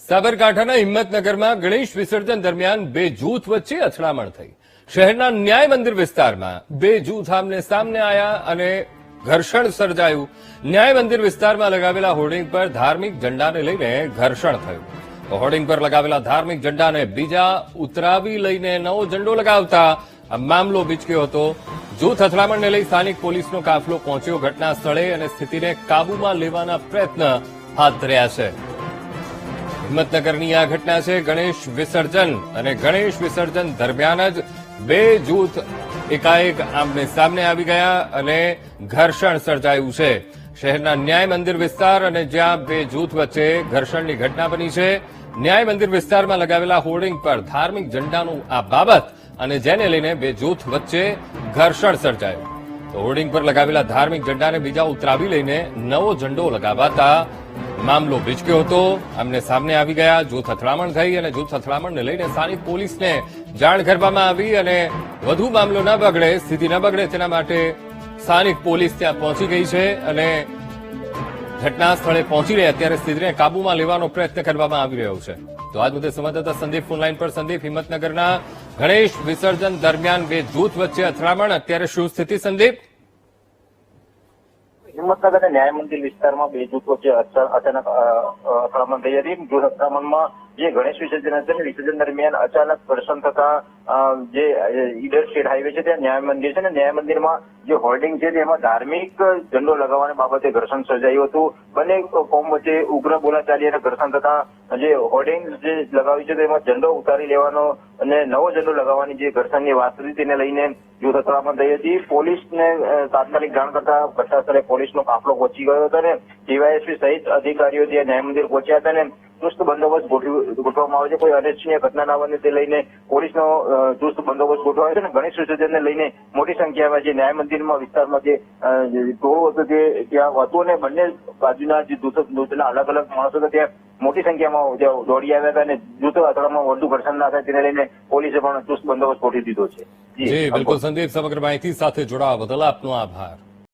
સાબરકાંઠાના હિંમતનગરમાં ગણેશ વિસર્જન દરમિયાન બે જૂથ વચ્ચે અથડામણ થઈ। શહેરના ન્યાય મંદિર વિસ્તારમાં બે જૂથ આમને સામને આવ્યા અને ઘર્ષણ સર્જાયું। ન્યાય મંદિર વિસ્તારમાં લગાવેલા હોર્ડિંગ પર ધાર્મિક ઝંડાને લઈને ઘર્ષણ થયું। હોર્ડિંગ પર લગાવેલા ધાર્મિક ઝંડાને બીજા ઉતરાવી લઈને નવો ઝંડો લગાવતા આ મામલો બીચક્યો હતો। જૂથ અથડામણને લઈ સ્થાનિક પોલીસનો કાફલો પહોંચ્યો ઘટના સ્થળે અને સ્થિતિને કાબૂમાં લેવાના પ્રયત્ન હાથ ધર્યા છે। હિંમતનગરની આ ઘટના છે। ગણેશ વિસર્જન દરમિયાન જ બે જૂથ એકાએક આમને સામને આવી ગયા અને ઘર્ષણ સર્જાયું છે। શહેરના ન્યાય મંદિર વિસ્તાર અને જ્યાં બે જૂથ વચ્ચે ઘર્ષણની ઘટના બની છે। ન્યાય મંદિર વિસ્તારમાં લગાવેલા હોર્ડિંગ પર ધાર્મિક ઝંડાનું આ બાબત અને જેને લઈને બે જૂથ વચ્ચે ઘર્ષણ સર્જાયું। તો હોર્ડિંગ પર લગાવેલા ધાર્મિક ઝંડાને બીજા ઉતરાવી લઈને નવો ઝંડો લગાવાતા મામલો ભીચક્યો હતો। આમને સામને આવી ગયા, જૂથ અથડામણ થઈ અને જૂથ અથડામણને લઈને સ્થાનિક પોલીસને જાણ કરવામાં આવી અને વધુ મામલો ન બગડે, સ્થિતિ ન બગડે તેના માટે સ્થાનિક પોલીસ ત્યાં પહોંચી ગઈ છે અને ઘટના સ્થળે પહોંચી રહી અત્યારે સ્થિતિને કાબૂમાં લેવાનો પ્રયત્ન કરવામાં આવી રહ્યો છે। તો આજ મુદ્દે સંવાદદાતા સંદીપ ફોનલાઈન પર। સંદીપ, હિંમતનગરના ગણેશ વિસર્જન દરમિયાન બે જૂથ વચ્ચે અથડામણ, અત્યારે શું સ્થિતિ સંદીપ? હિંમતનગરના ન્યાય મંદિર વિસ્તારમાં બે જૂથ વચ્ચે અચાનક અથડામણ થઈ હતી। જૂથ અથડામણમાં જે ગણેશ વિસર્જન હતું વિસર્જન દરમિયાન અચાનક ઘર્ષણ થતા જે ઈડર સ્ટેટ હાઈવે છે ત્યાં ન્યાય મંદિર છે ને ન્યાય મંદિરમાં જે હોર્ડિંગ છે તેમાં ધાર્મિક ઝંડો લગાવવાની બાબતે ઘર્ષણ સર્જાયું હતું। બંને કોમ વચ્ચે ઉગ્ર બોલાચાલી અને ઘર્ષણ થતા જે હોર્ડિંગ જે લગાવી છે તેમાં ઝંડો ઉતારી લેવાનો અને નવો ઝંડો લગાવવાની જે ઘર્ષણની વાત હતી તેને લઈને જૂથ અથડામણ થઈ હતી। પોલીસને તાત્કાલિક જાણ કરતા ઘટના સ્થળે પોલીસનો કાફલો પહોંચી ગયો હતો અને ડીવાયએસપી સહિત અધિકારીઓ ત્યાં ન્યાય મંદિર પહોંચ્યા હતા અને ચુસ્ત બંદોબસ્ત ગોઠવવામાં આવે છે। કોઈ અનિચ્છનીય ઘટના ના બને તે લઈને પોલીસનો ચુસ્ત બંદોબસ્ત ગોઠવાયો છે અને ગણેશ વિસર્જનને લઈને મોટી સંખ્યામાં જે ન્યાય મંદિરમાં વિસ્તારમાં જે ટોળું હતું તે ત્યાં હતું અને બંને બાજુના જે જૂથના અલગ અલગ માણસો હતા ત્યાં મોટી સંખ્યામાં દોડી આવ્યા હતા અને જૂથ અથડામણ વધુ ઘર્ષણ ના થાય તેને લઈને પોલીસે પણ ચુસ્ત બંદોબસ્ત ગોઠવી દીધો છે। જી બિલકુલ સંદીપ, સમગ્ર માહિતી સાથે જોડાવા બદલ આપનો આભાર।